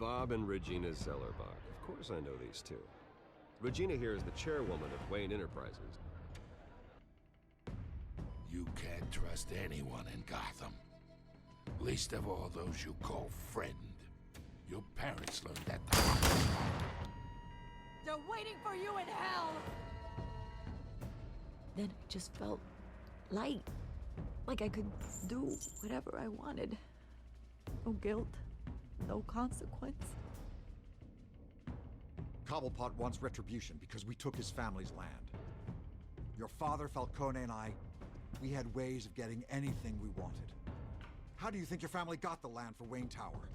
Bob and Regina Zellerbach. Of course I know these two. Regina here is the chairwoman of Wayne Enterprises. You can't trust anyone in Gotham. Least of all those you call friend. Your parents learned that the hard way. They're waiting for you in hell! Then it just felt light. Like I could do whatever I wanted. No guilt, no consequence. Cobblepot wants retribution because we took his family's land. Your father, Falcone, and I, we had ways of getting anything we wanted. How do you think your family got the land for Wayne Tower?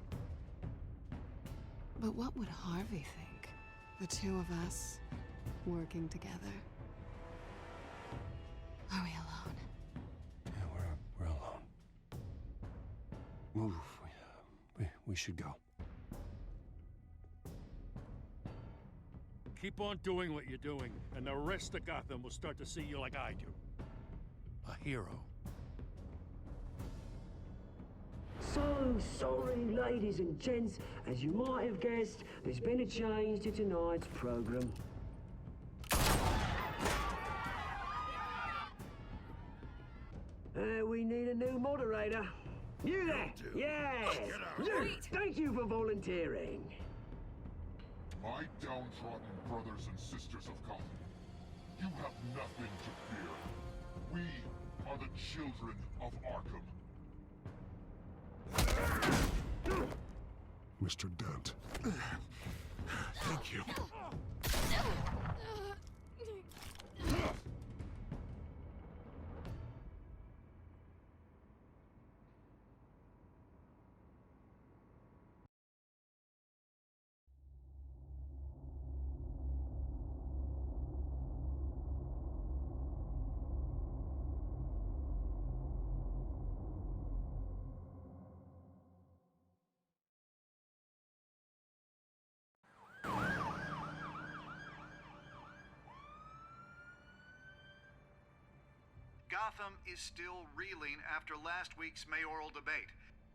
But what would Harvey think? The two of us, working together. Are we alone? Yeah, we're alone. Move. We should go. Keep on doing what you're doing, and the rest of Gotham will start to see you like I do. A hero. So sorry, ladies and gents. As you might have guessed, there's been a change to tonight's program. We need a new moderator. You there? Yes! You! Thank you for volunteering. My downtrodden brothers and sisters of Gotham, you have nothing to fear. We are the children of Arkham. Mr. Dent. Thank you. Gotham is still reeling after last week's mayoral debate.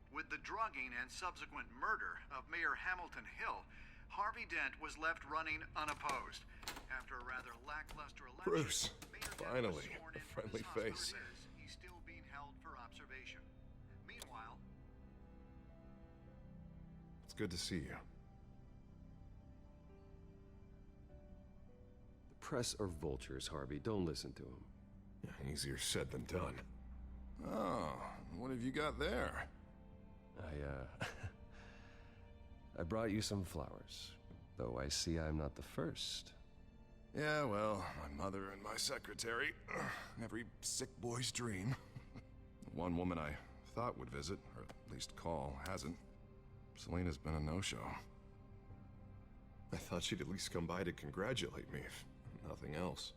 With the drugging and subsequent murder of Mayor Hamilton Hill, Harvey Dent was left running unopposed. After a rather lackluster election, Bruce, Mayor Dent was finally, sworn a in friendly for this face. house, but he's still being held for observation. Meanwhile, It's good to see you. The press are vultures, Harvey. Don't listen to them. Yeah, easier said than done. Oh, what have you got there? I brought you some flowers. Though I see I'm not the first. Yeah, well, my mother and my secretary. Every sick boy's dream. One woman I thought would visit, or at least call, hasn't. Selena's been a no-show. I thought she'd at least come by to congratulate me, if nothing else.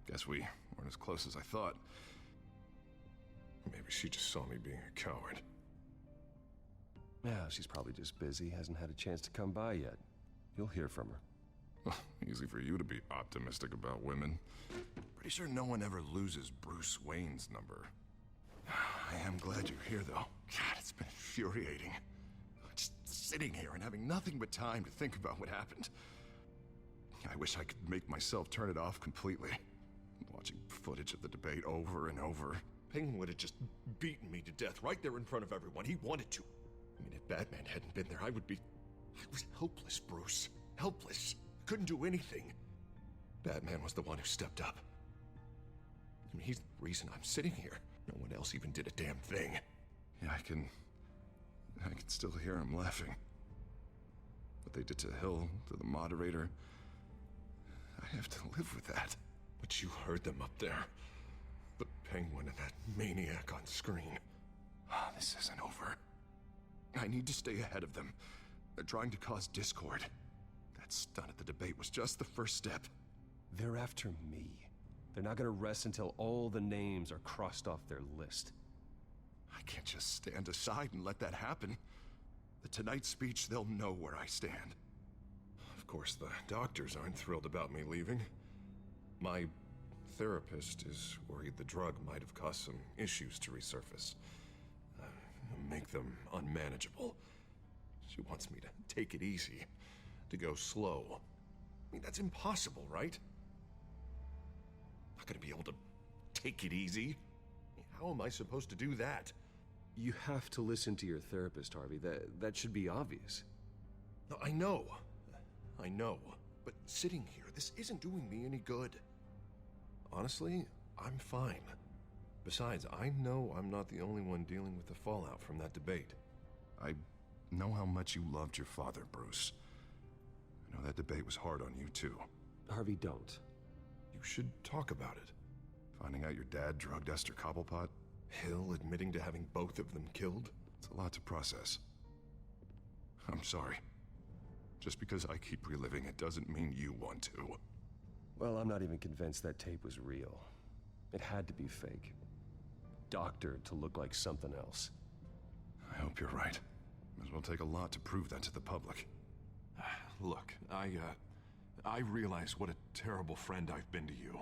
Guess we weren't as close as I thought. Maybe she just saw me being a coward. Yeah, she's probably just busy, hasn't had a chance to come by yet. You'll hear from her. Easy for you to be optimistic about women. Pretty sure no one ever loses Bruce Wayne's number. I am glad you're here, though. God, it's been infuriating. Just sitting here and having nothing but time to think about what happened. I wish I could make myself turn it off completely. Watching footage of the debate over and over. Penguin would have just beaten me to death right there in front of everyone. He wanted to. I mean, if Batman hadn't been there, I was helpless, Bruce. Helpless. Couldn't do anything. Batman was the one who stepped up. I mean, he's the reason I'm sitting here. No one else even did a damn thing. Yeah, I can still hear him laughing. What they did to Hill, to the moderator. I have to live with that. But you heard them up there. The Penguin and that maniac on screen. This isn't over. I need to stay ahead of them. They're trying to cause discord. That stunt at the debate was just the first step. They're after me. They're not gonna rest until all the names are crossed off their list. I can't just stand aside and let that happen. The Tonight speech, they'll know where I stand. Of course, the doctors aren't thrilled about me leaving. My therapist is worried the drug might have caused some issues to resurface. make them unmanageable. She wants me to take it easy, to go slow. I mean, that's impossible, right? Not gonna be able to take it easy. How am I supposed to do that? You have to listen to your therapist, Harvey. That should be obvious. No, I know. But sitting here, this isn't doing me any good. Honestly, I'm fine. Besides, I know I'm not the only one dealing with the fallout from that debate. I know how much you loved your father, Bruce. I know that debate was hard on you, too. Harvey, don't. You should talk about it. Finding out your dad drugged Esther Cobblepot? Hill admitting to having both of them killed? It's a lot to process. I'm sorry. Just because I keep reliving it doesn't mean you want to. Well, I'm not even convinced that tape was real. It had to be fake. Doctored to look like something else. I hope you're right. Might as well take a lot to prove that to the public. Look, I realize what a terrible friend I've been to you.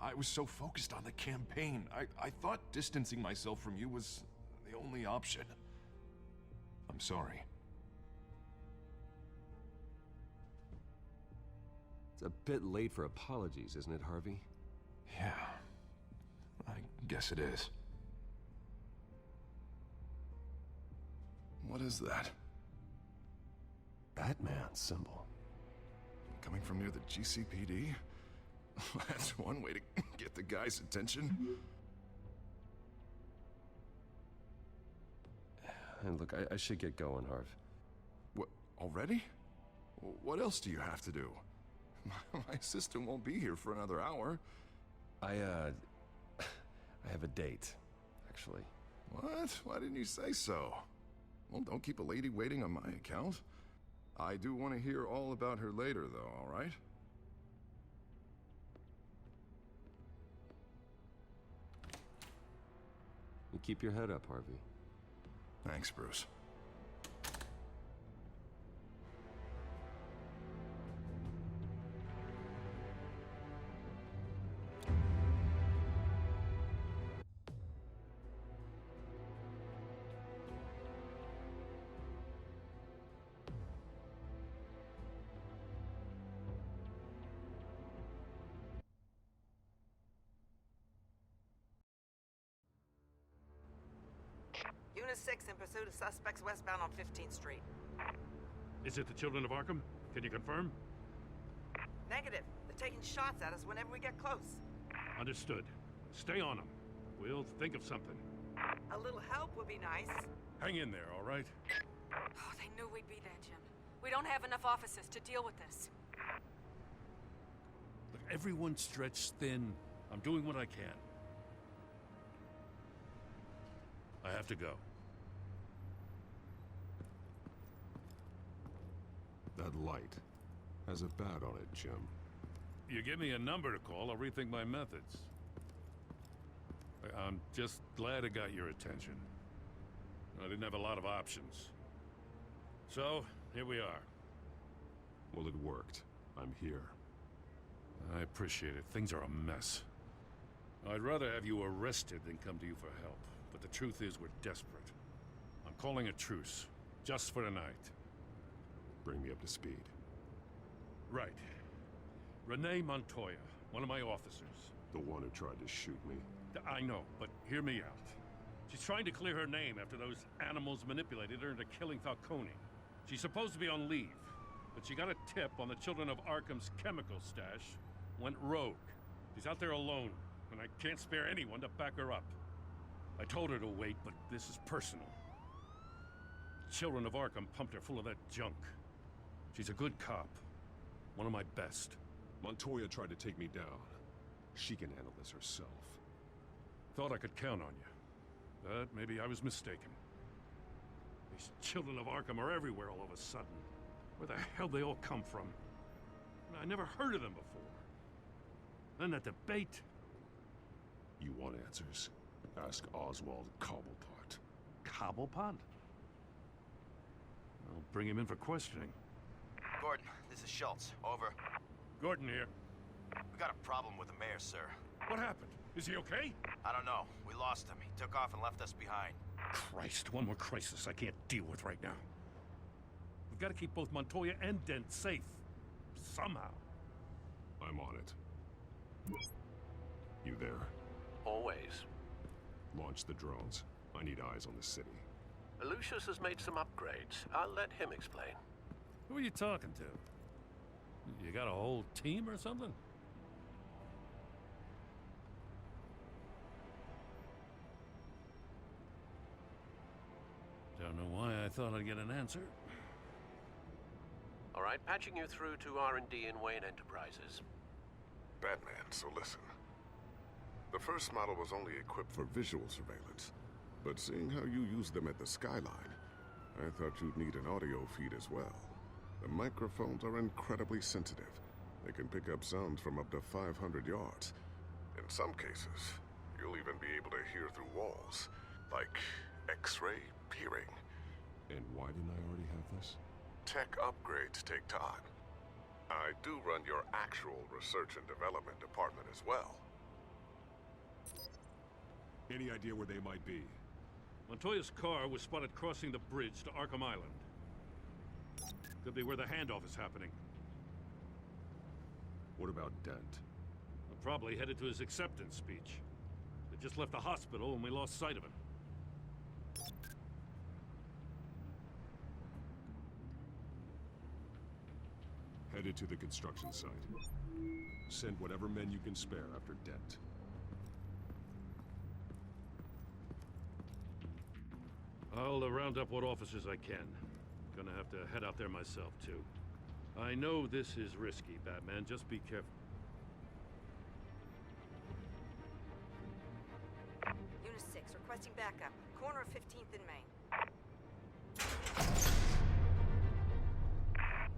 I was so focused on the campaign. I thought distancing myself from you was the only option. I'm sorry. It's a bit late for apologies, isn't it, Harvey? Yeah, I guess it is. What is that? Batman symbol. Coming from near the GCPD? That's one way to get the guy's attention. And look, I should get going, Harv. What, already? What else do you have to do? My assistant won't be here for another hour. I have a date, actually. What? Why didn't you say so? Well, don't keep a lady waiting on my account. I do want to hear all about her later, though, all right? You keep your head up, Harvey. Thanks, Bruce. Unit 6 in pursuit of suspects westbound on 15th Street. Is it the Children of Arkham? Can you confirm? Negative. They're taking shots at us whenever we get close. Understood. Stay on them. We'll think of something. A little help would be nice. Hang in there, all right? Oh, they knew we'd be there, Jim. We don't have enough officers to deal with this. Look, everyone's stretched thin. I'm doing what I can. I have to go. That light has a bat on it, Jim. You give me a number to call, I'll rethink my methods. I'm just glad it got your attention. I didn't have a lot of options. So, here we are. Well, it worked. I'm here. I appreciate it. Things are a mess. I'd rather have you arrested than come to you for help. But the truth is, we're desperate. I'm calling a truce, just for tonight. Bring me up to speed. Right. Renee Montoya, one of my officers. The one who tried to shoot me. I know, but hear me out. She's trying to clear her name after those animals manipulated her into killing Falcone. She's supposed to be on leave, but she got a tip on the Children of Arkham's chemical stash, went rogue. She's out there alone, and I can't spare anyone to back her up. I told her to wait, but this is personal. Children of Arkham pumped her full of that junk. She's a good cop. One of my best. Montoya tried to take me down. She can handle this herself. Thought I could count on you. But maybe I was mistaken. These Children of Arkham are everywhere all of a sudden. Where the hell they all come from? I never heard of them before. Then that debate. You want answers? Ask Oswald Cobblepot. Cobblepot? I'll bring him in for questioning. Gordon, this is Schultz. Over. Gordon here. We got a problem with the mayor, sir. What happened? Is he okay? I don't know. We lost him. He took off and left us behind. Christ, one more crisis I can't deal with right now. We've got to keep both Montoya and Dent safe. Somehow. I'm on it. You there? Always. Launch the drones. I need eyes on the city. Lucius has made some upgrades. I'll let him explain. Who are you talking to? You got a whole team or something? Don't know why I thought I'd get an answer. All right, patching you through to R&D in Wayne Enterprises. Batman, so listen. The first model was only equipped for visual surveillance, but seeing how you use them at the skyline, I thought you'd need an audio feed as well. The microphones are incredibly sensitive. They can pick up sounds from up to 500 yards. In some cases, you'll even be able to hear through walls, like X-ray peering. And why didn't I already have this? Tech upgrades take time. I do run your actual research and development department as well. Any idea where they might be? Montoya's car was spotted crossing the bridge to Arkham Island. Could be where the handoff is happening. What about Dent? Probably headed to his acceptance speech. They just left the hospital and we lost sight of him. Headed to the construction site. Send whatever men you can spare after Dent. I'll round up what officers I can. Gonna have to head out there myself, too. I know this is risky, Batman. Just be careful. Unit 6, requesting backup. Corner of 15th and Main.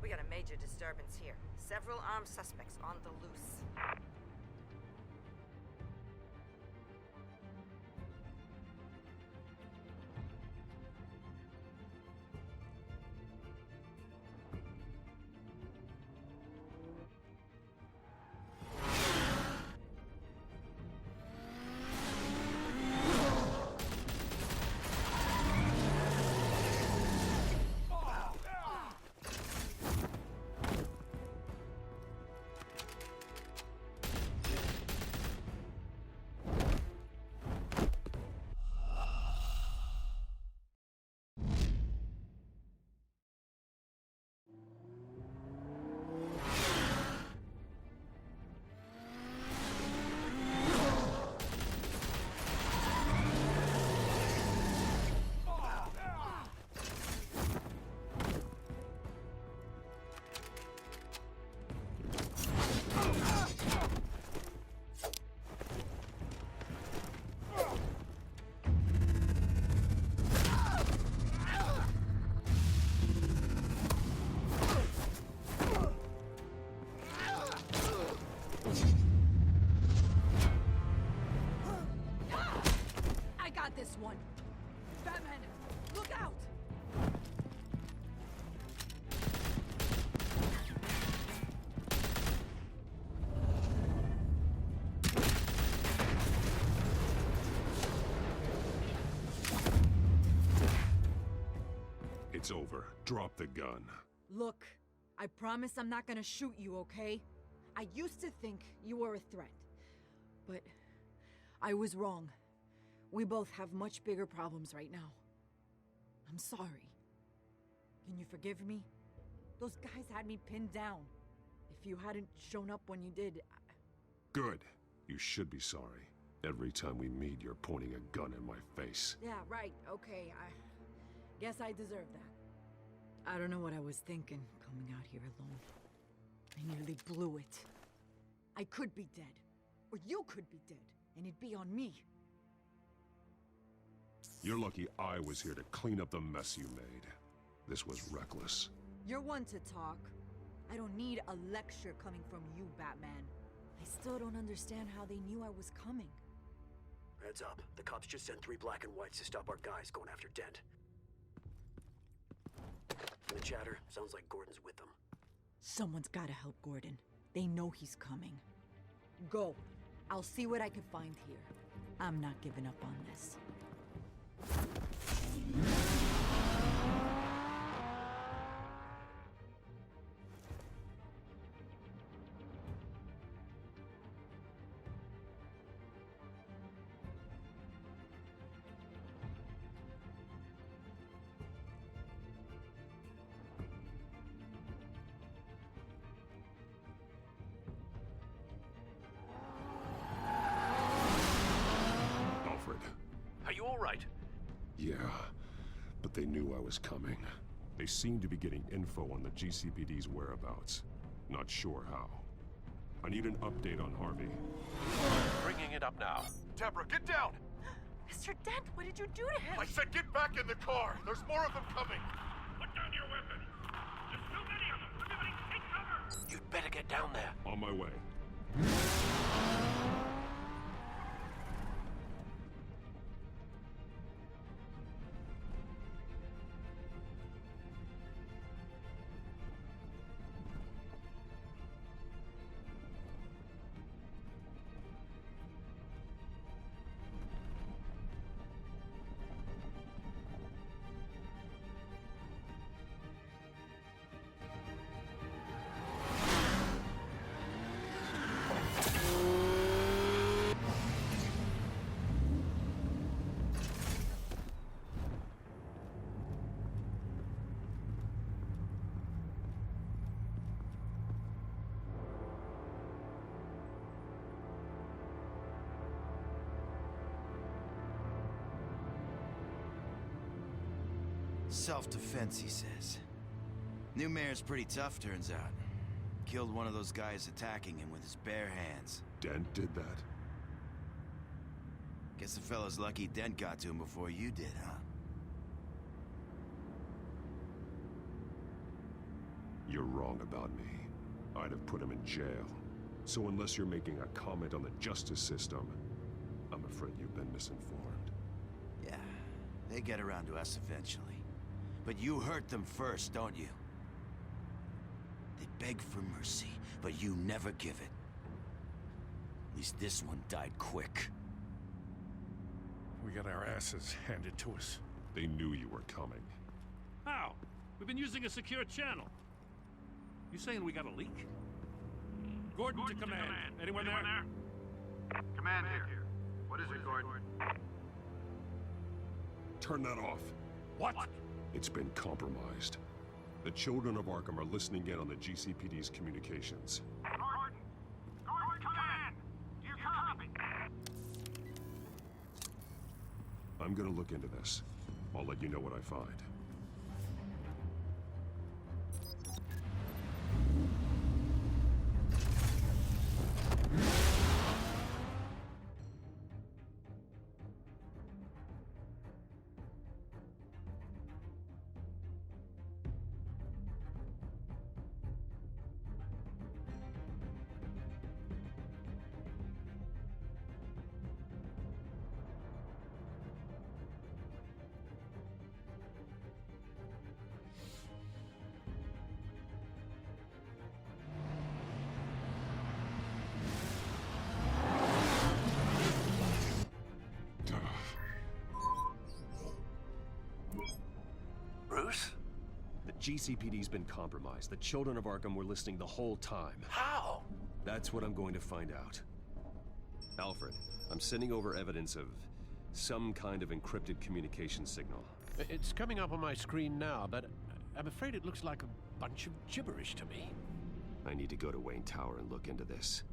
We got a major disturbance here. Several armed suspects on the loose. This one. Batman, look out! It's over. Drop the gun. Look, I promise I'm not gonna shoot you, okay? I used to think you were a threat, but I was wrong. We both have much bigger problems right now. I'm sorry. Can you forgive me? Those guys had me pinned down. If you hadn't shown up when you did, Good. You should be sorry. Every time we meet, you're pointing a gun in my face. Yeah, right, okay, I guess I deserve that. I don't know what I was thinking, coming out here alone. I nearly blew it. I could be dead. Or you could be dead, and it'd be on me. You're lucky I was here to clean up the mess you made. This was reckless. You're one to talk. I don't need a lecture coming from you, Batman. I still don't understand how they knew I was coming. Heads up. The cops just sent 3 black and whites to stop our guys going after Dent. From the chatter, sounds like Gordon's with them. Someone's gotta help Gordon. They know he's coming. Go. I'll see what I can find here. I'm not giving up on this. Yeah, but they knew I was coming. They seem to be getting info on the GCPD's whereabouts. Not sure how. I need an update on Harvey. Bringing it up now. Deborah, get down! Mr. Dent, what did you do to him? I said get back in the car! There's more of them coming! Put down your weapon! There's too many of them! Everybody take cover! You'd better get down there. On my way. Self-defense, he says. New mayor's pretty tough, turns out. Killed one of those guys attacking him with his bare hands. Dent did that? Guess the fella's lucky Dent got to him before you did, huh? You're wrong about me. I'd have put him in jail. So unless you're making a comment on the justice system, I'm afraid you've been misinformed. Yeah, they get around to us eventually. But you hurt them first, don't you? They beg for mercy, but you never give it. At least this one died quick. We got our asses handed to us. They knew you were coming. How? We've been using a secure channel. You saying we got a leak? Gordon to command. Anyone there? Command here. What is it, Gordon? Turn that off. What? It's been compromised. The children of Arkham are listening in on the GCPD's communications. Gordon! Gordon, command! Do you copy? I'm gonna look into this. I'll let you know what I find. Bruce? The GCPD's been compromised. The children of Arkham were listening the whole time. How? That's what I'm going to find out. Alfred, I'm sending over evidence of some kind of encrypted communication signal. It's coming up on my screen now, but I'm afraid it looks like a bunch of gibberish to me. I need to go to Wayne Tower and look into this.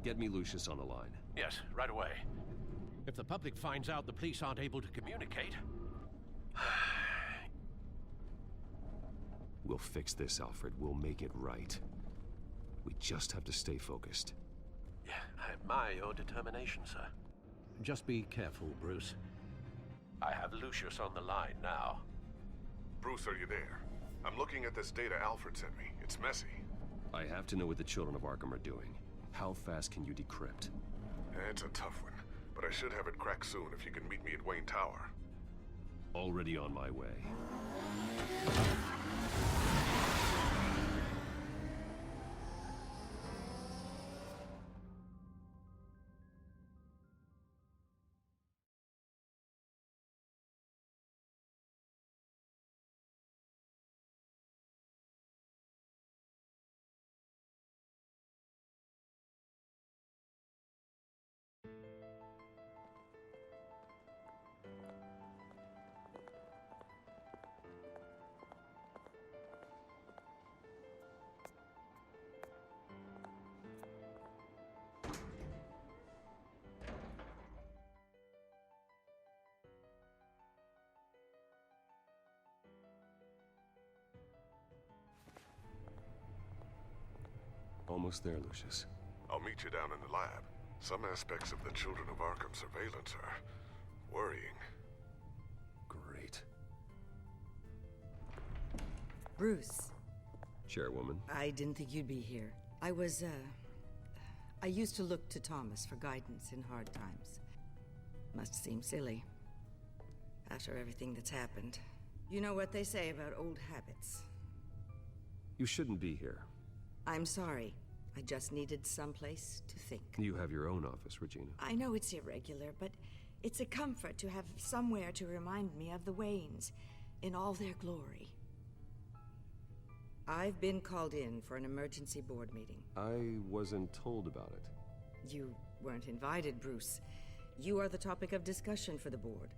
Get me Lucius on the line. Yes, right away. If the public finds out the police aren't able to communicate... We'll fix this, Alfred. We'll make it right. We just have to stay focused. Yeah, I admire your determination, sir. Just be careful, Bruce. I have Lucius on the line now. Bruce, are you there? I'm looking at this data Alfred sent me. It's messy. I have to know what the children of Arkham are doing. How fast can you decrypt? It's a tough one, but I should have it cracked soon if you can meet me at Wayne Tower. Already on my way. Almost there, Lucius. I'll meet you down in the lab. Some aspects of the Children of Arkham surveillance are worrying. Great. Bruce. Chairwoman. I didn't think you'd be here. I used to look to Thomas for guidance in hard times. Must seem silly. After everything that's happened. You know what they say about old habits. You shouldn't be here. I'm sorry. I just needed someplace to think. You have your own office, Regina. I know it's irregular, but it's a comfort to have somewhere to remind me of the Waynes in all their glory. I've been called in for an emergency board meeting. I wasn't told about it. You weren't invited, Bruce. You are the topic of discussion for the board.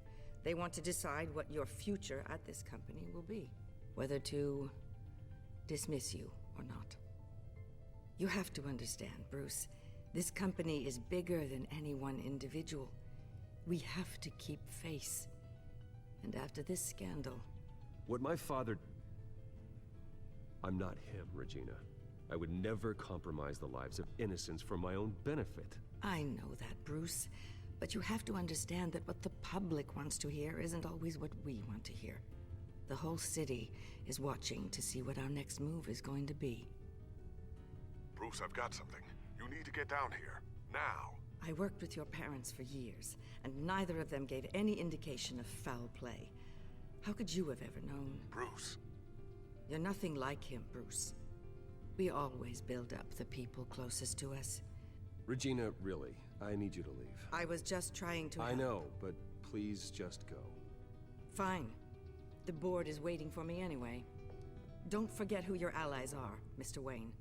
They want to decide what your future at this company will be. Whether to dismiss you or not. You have to understand, Bruce. This company is bigger than any one individual. We have to keep face. And after this scandal... What my father... I'm not him, Regina. I would never compromise the lives of innocents for my own benefit. I know that, Bruce. But you have to understand that what the public wants to hear isn't always what we want to hear. The whole city is watching to see what our next move is going to be. Bruce, I've got something. You need to get down here. Now. I worked with your parents for years, and neither of them gave any indication of foul play. How could you have ever known? Bruce. You're nothing like him, Bruce. We always build up the people closest to us. Regina, really, I need you to leave. I was just trying to I help. know, but please just go. Fine. The board is waiting for me anyway. Don't forget who your allies are, Mr. Wayne.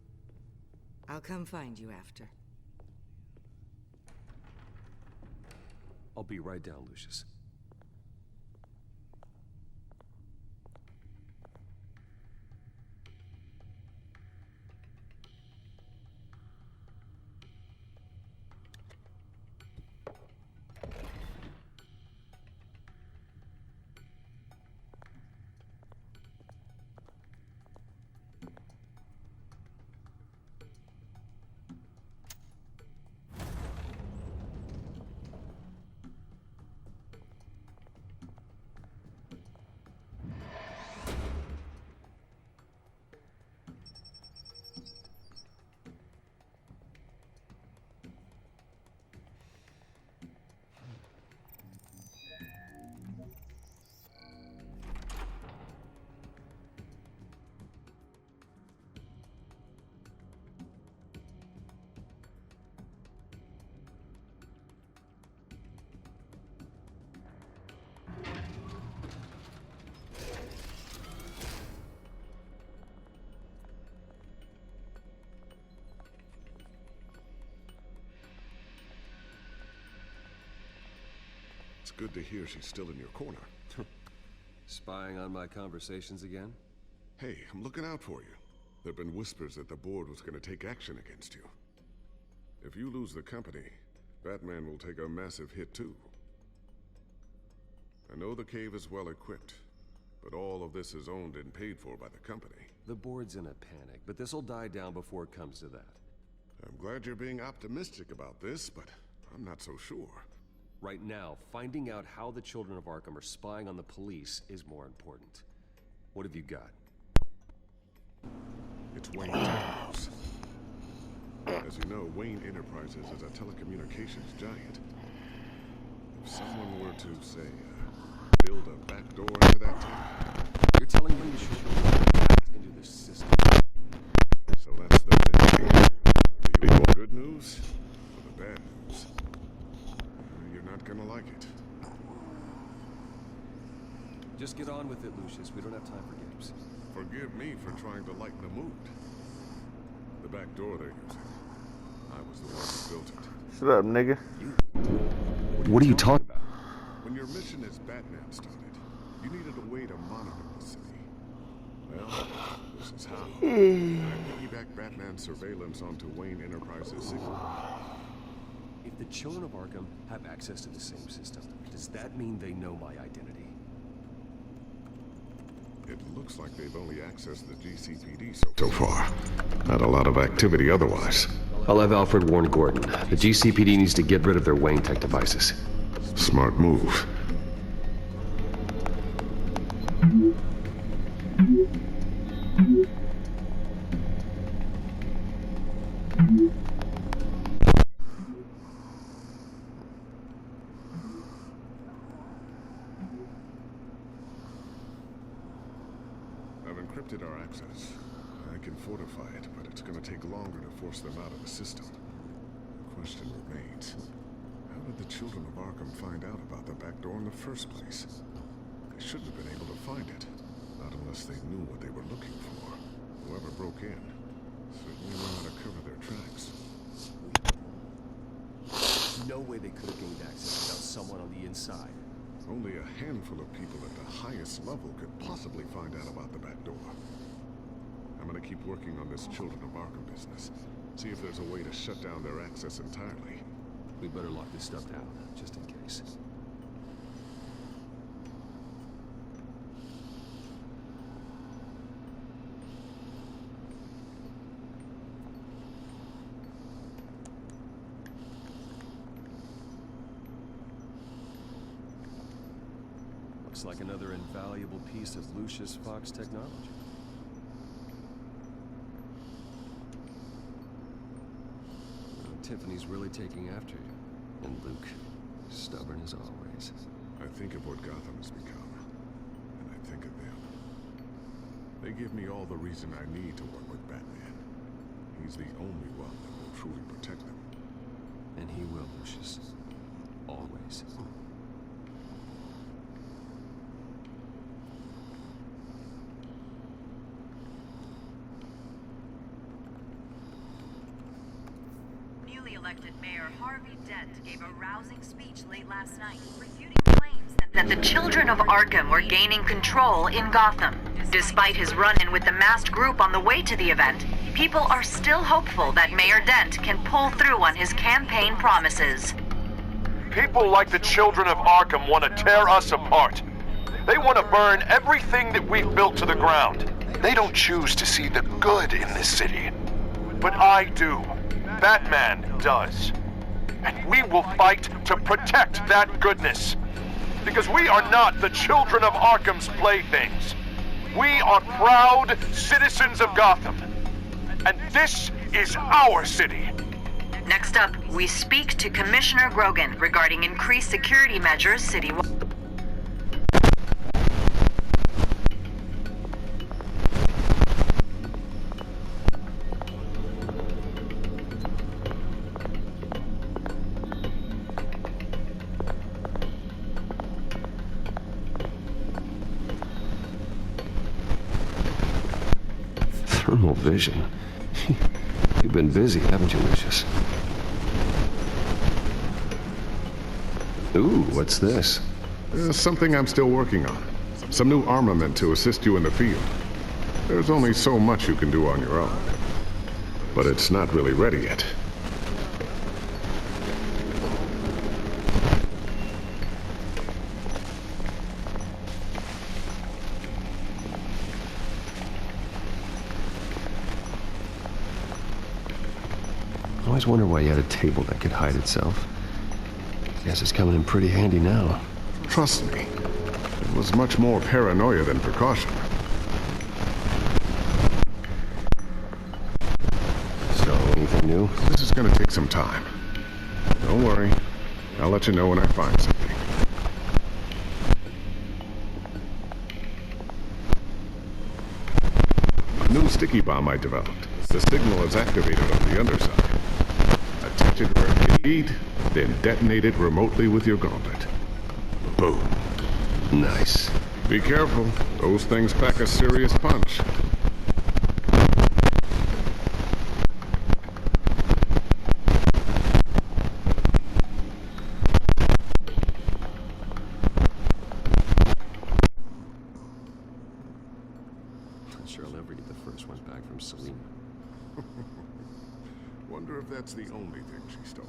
I'll come find you after. I'll be right down, Lucius. It's good to hear she's still in your corner. Spying on my conversations again? Hey, I'm looking out for you. There've been whispers that the board was going to take action against you. If you lose the company, Batman will take a massive hit too. I know the cave is well equipped, but all of this is owned and paid for by the company. The board's in a panic, but this'll die down before it comes to that. I'm glad you're being optimistic about this, but I'm not so sure. Right now, finding out how the Children of Arkham are spying on the police is more important. What have you got? It's Wayne Technos. As you know, Wayne Enterprises is a telecommunications giant. If someone were to, say, build a back door into that tech... You're telling me you should hack into this system? So that's the thing. Do you want good news or the bad news? You're not gonna like it. Just get on with it, Lucius. We don't have time for games. Forgive me for trying to lighten the mood. The back door they're using. I was the one who built it. Shut up, nigga. What are you talking about? When your mission as Batman started, you needed a way to monitor the city. Well, this is how. I piggybacked Batman's surveillance onto Wayne Enterprises' signal. If the Children of Arkham have access to the same system, does that mean they know my identity? It looks like they've only accessed the GCPD so far. Not a lot of activity otherwise. I'll have Alfred warn Gordon. The GCPD needs to get rid of their Wayne tech devices. Smart move. I've encrypted our access. I can fortify it, but it's gonna take longer to force them out of the system. The question remains, how did the children of Arkham find out about the back door in the first place? They shouldn't have been able to find it, not unless they knew what they were looking for. Whoever broke in certainly knew how to cover their tracks. No way they could have gained access without someone on the inside. Only a handful of people at the highest level could possibly find out about the back door. I'm gonna keep working on this Children of Arkham business. See if there's a way to shut down their access entirely. We better lock this stuff down, just in case. Looks like another invaluable piece of Lucius Fox technology. Tiffany's really taking after you. And Luke, stubborn as always. I think of what Gotham has become, and I think of them. They give me all the reason I need to work with Batman. He's the only one that will truly protect them. And he will, Lucius. Always. Newly elected Mayor Harvey Dent gave a rousing speech late last night, refuting claims that the children of Arkham were gaining control in Gotham. Despite his run-in with the masked group on the way to the event, people are still hopeful that Mayor Dent can pull through on his campaign promises. People like the children of Arkham want to tear us apart. They want to burn everything that we've built to the ground. They don't choose to see the good in this city. But I do. Batman does. And we will fight to protect that goodness. Because we are not the children of Arkham's playthings. We are proud citizens of Gotham. And this is our city. Next up, we speak to Commissioner Grogan regarding increased security measures citywide. Thermal vision. You've been busy, haven't you, Lucius? Ooh, what's this? Something I'm still working on. Some new armament to assist you in the field. There's only so much you can do on your own. But it's not really ready yet. I always wondered why you had a table that could hide itself. Guess it's coming in pretty handy now. Trust me, it was much more paranoia than precaution. So, anything new? This is gonna take some time. Don't worry, I'll let you know when I find something. A new sticky bomb I developed. The signal is activated on the underside. Attach it where you need, then detonate it remotely with your gauntlet. Boom. Nice. Be careful. Those things pack a serious punch. Not sure I'll ever get the first one back from Selina. Wonder if that's the only thing she stole.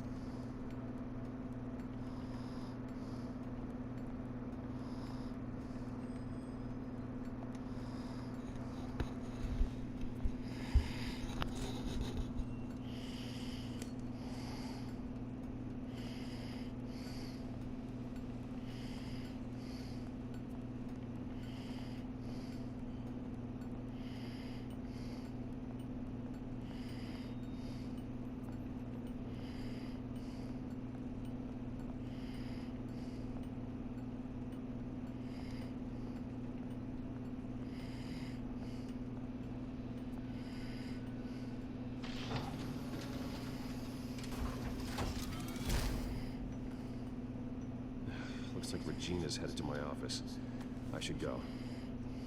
Looks like Regina's headed to my office. I should go.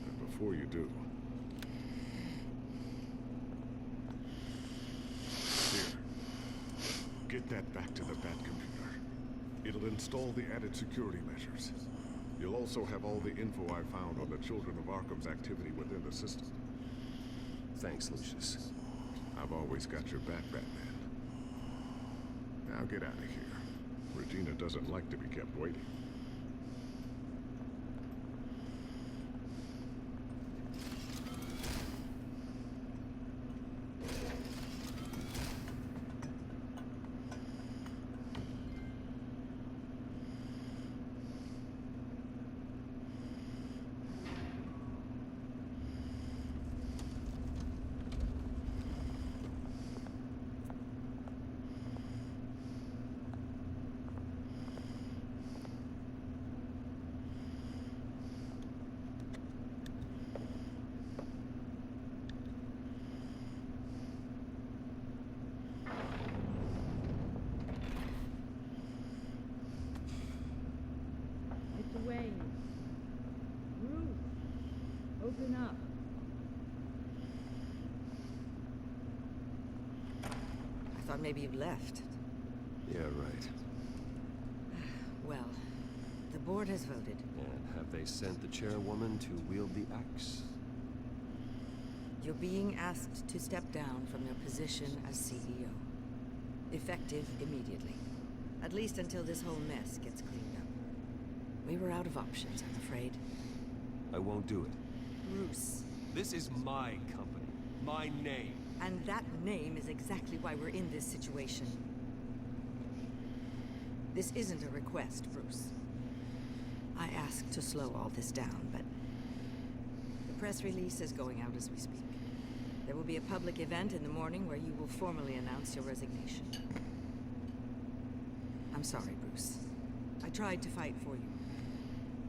And before you do... Here. Get that back to the Batcomputer. It'll install the added security measures. You'll also have all the info I found on the Children of Arkham's activity within the system. Thanks, Lucius. I've always got your back, Batman. Now get out of here. Regina doesn't like to be kept waiting. Wayne. Bruce, open up. I thought maybe you'd left. Yeah, right. Well, the board has voted. And have they sent the chairwoman to wield the axe? You're being asked to step down from your position as CEO. Effective immediately. At least until this whole mess gets cleaned up. We were out of options, I'm afraid. I won't do it. Bruce. This is my company. My name. And that name is exactly why we're in this situation. This isn't a request, Bruce. I asked to slow all this down, but... the press release is going out as we speak. There will be a public event in the morning where you will formally announce your resignation. I'm sorry, Bruce. I tried to fight for you.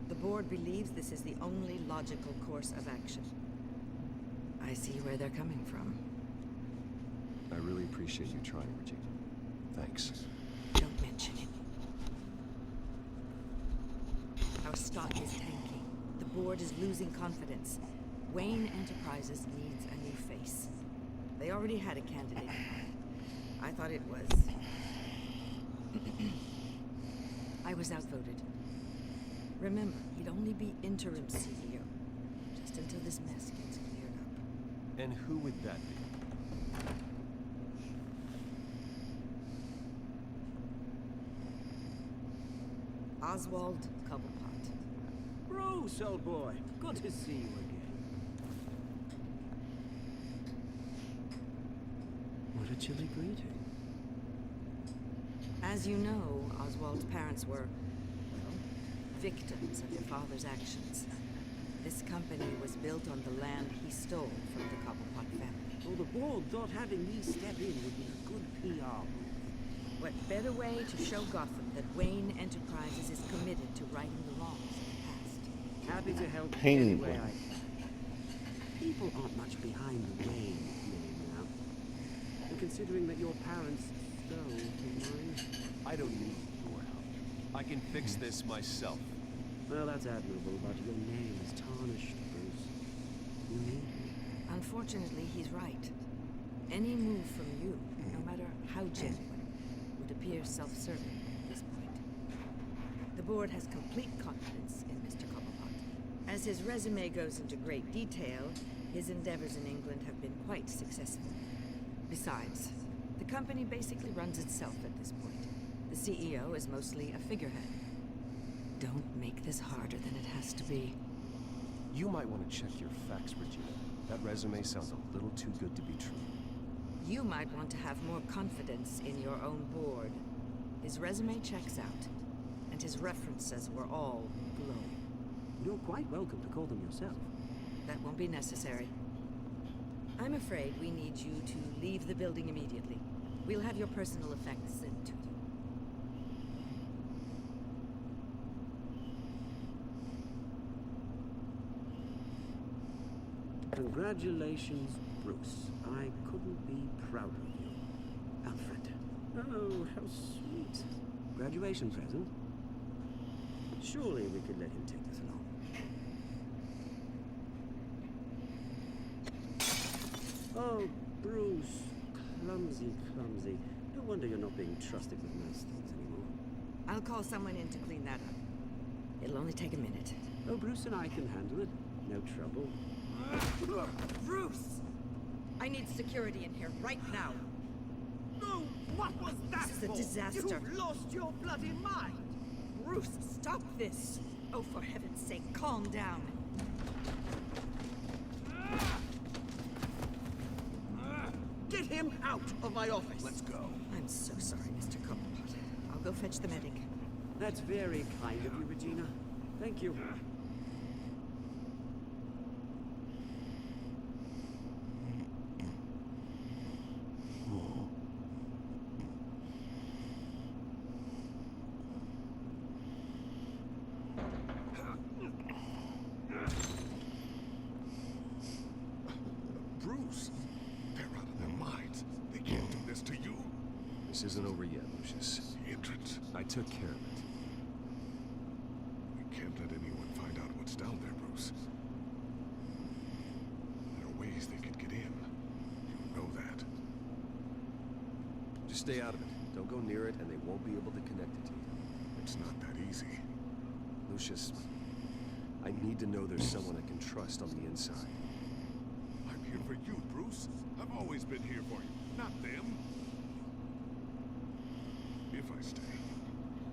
The board believes this is the only logical course of action. I see where they're coming from. I really appreciate you trying, Regina. Thanks. Don't mention it. Our stock is tanking. The board is losing confidence. Wayne Enterprises needs a new face. They already had a candidate in mind. I thought it was... I was outvoted. Remember, he'd only be interim CEO, just until this mess gets cleared up. And who would that be? Oswald Cobblepot. Bruce, old boy. Good to see you again. What a chilly greeting. As you know, Oswald's parents were, well, victims of your father's actions. This company was built on the land he stole from the Cobblepot family. Well, the board thought having me step in would be a good PR move. What better way to show Gotham that Wayne Enterprises is committed to righting the wrongs of the past? Happy to help Painful. any way I can. People aren't much behind the Wayne name now. And considering that your parents stole mine... I don't need your help. I can fix this myself. Well, that's admirable, but your name is tarnished, Bruce. You need me. Unfortunately, he's right. Any move from you, no matter how genuine, would appear self-serving at this point. The board has complete confidence in Mr. Cobblepot. As his resume goes into great detail, his endeavors in England have been quite successful. Besides, the company basically runs itself at this point. The CEO is mostly a figurehead. Don't make this harder than it has to be. You might want to check your facts, Regina. That resume sounds a little too good to be true. You might want to have more confidence in your own board. His resume checks out, and his references were all glowing. You're quite welcome to call them yourself. That won't be necessary. I'm afraid we need you to leave the building immediately. We'll have your personal effects sent to you. Congratulations, Bruce. I couldn't be prouder of you. Alfred. Oh, how sweet. Graduation present? Surely we could let him take us along. Oh, Bruce. Clumsy, clumsy. No wonder you're not being trusted with most things anymore. I'll call someone in to clean that up. It'll only take a minute. Oh, Bruce and I can handle it. No trouble. Bruce! I need security in here right now. No! What was that This is a for? disaster. You've lost your bloody mind! Bruce, stop this! Oh, for heaven's sake, calm down. Get him out of my office! Let's go. I'm so sorry, Mr. Cobblepot. I'll go fetch the medic. That's very kind of you, Regina. Thank you. Bruce, they're out of their minds. They can't do this to you. This isn't over yet, Lucius. The entrance. I took care of it. We can't let anyone find out what's down there, Bruce. There are ways they could get in. You know that. Just stay out of it. Don't go near it, and they won't be able to connect it to you. It's not that easy. Lucius, I need to know there's someone I can trust on the inside. I'm here for you, Bruce. I've always been here for you, not them. If I stay,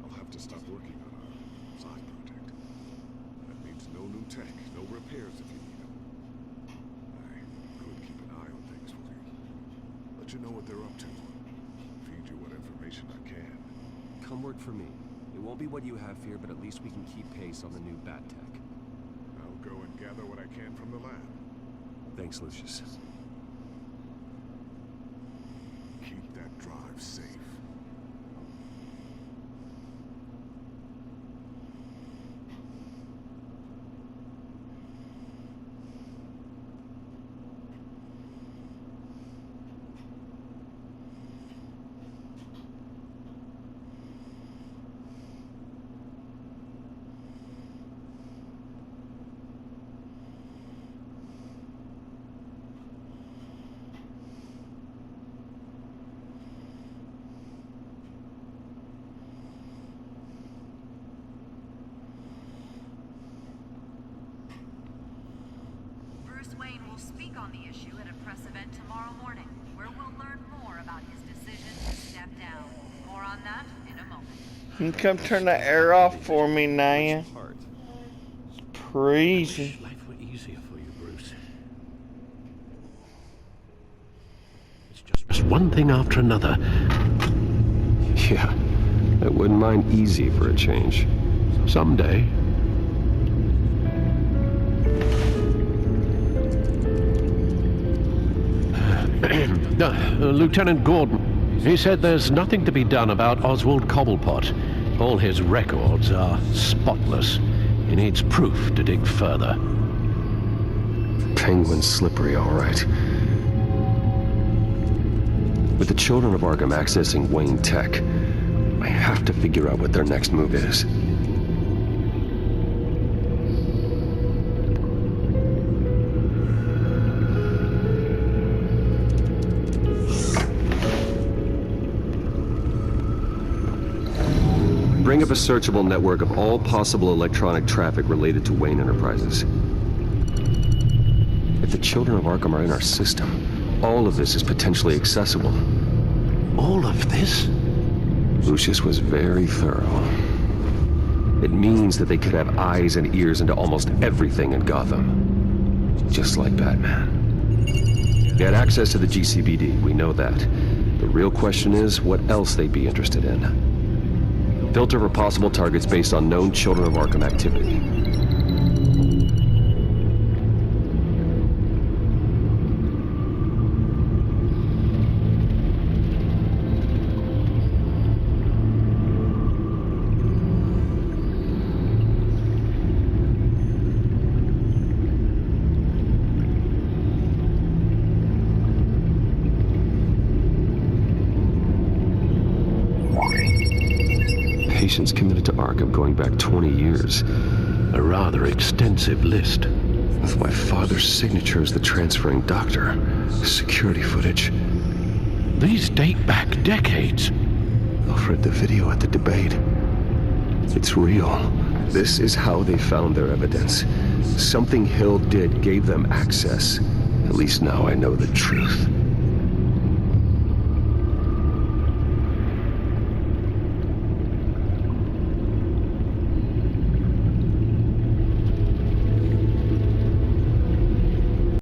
I'll have to stop working on our side project. That means no new tech, no repairs if you need them. I could keep an eye on things for you. Let you know what they're up to. Feed you what information I can. Come work for me. It won't be what you have here, but at least we can keep pace on the new bat tech. I'll go and gather what I can from the lab. Thanks, Lucius. Keep that drive safe. Bruce Wayne will speak on the issue at a press event tomorrow morning, where we'll learn more about his decision to step down. More on that in a moment. You can come turn the air off for me, Naya. It's crazy. Life were easier for you, Bruce. It's just one thing after another. Yeah, I wouldn't mind easy for a change. Someday. Lieutenant Gordon, he said there's nothing to be done about Oswald Cobblepot. All his records are spotless. He needs proof to dig further. Penguin's slippery, all right. With the children of Arkham accessing Wayne Tech, I have to figure out what their next move is. Bring up a searchable network of all possible electronic traffic related to Wayne Enterprises. If the children of Arkham are in our system, all of this is potentially accessible. All of this? Lucius was very thorough. It means that they could have eyes and ears into almost everything in Gotham. Just like Batman. They had access to the GCPD, we know that. The real question is, what else they'd be interested in. Filter for possible targets based on known Children of Arkham activity. patients committed to Arkham going back 20 years. A rather extensive list. With my father's signature as the transferring doctor. Security footage. These date back decades. I've read the video at the debate. It's real. This is how they found their evidence. Something Hill did gave them access. At least now I know the truth.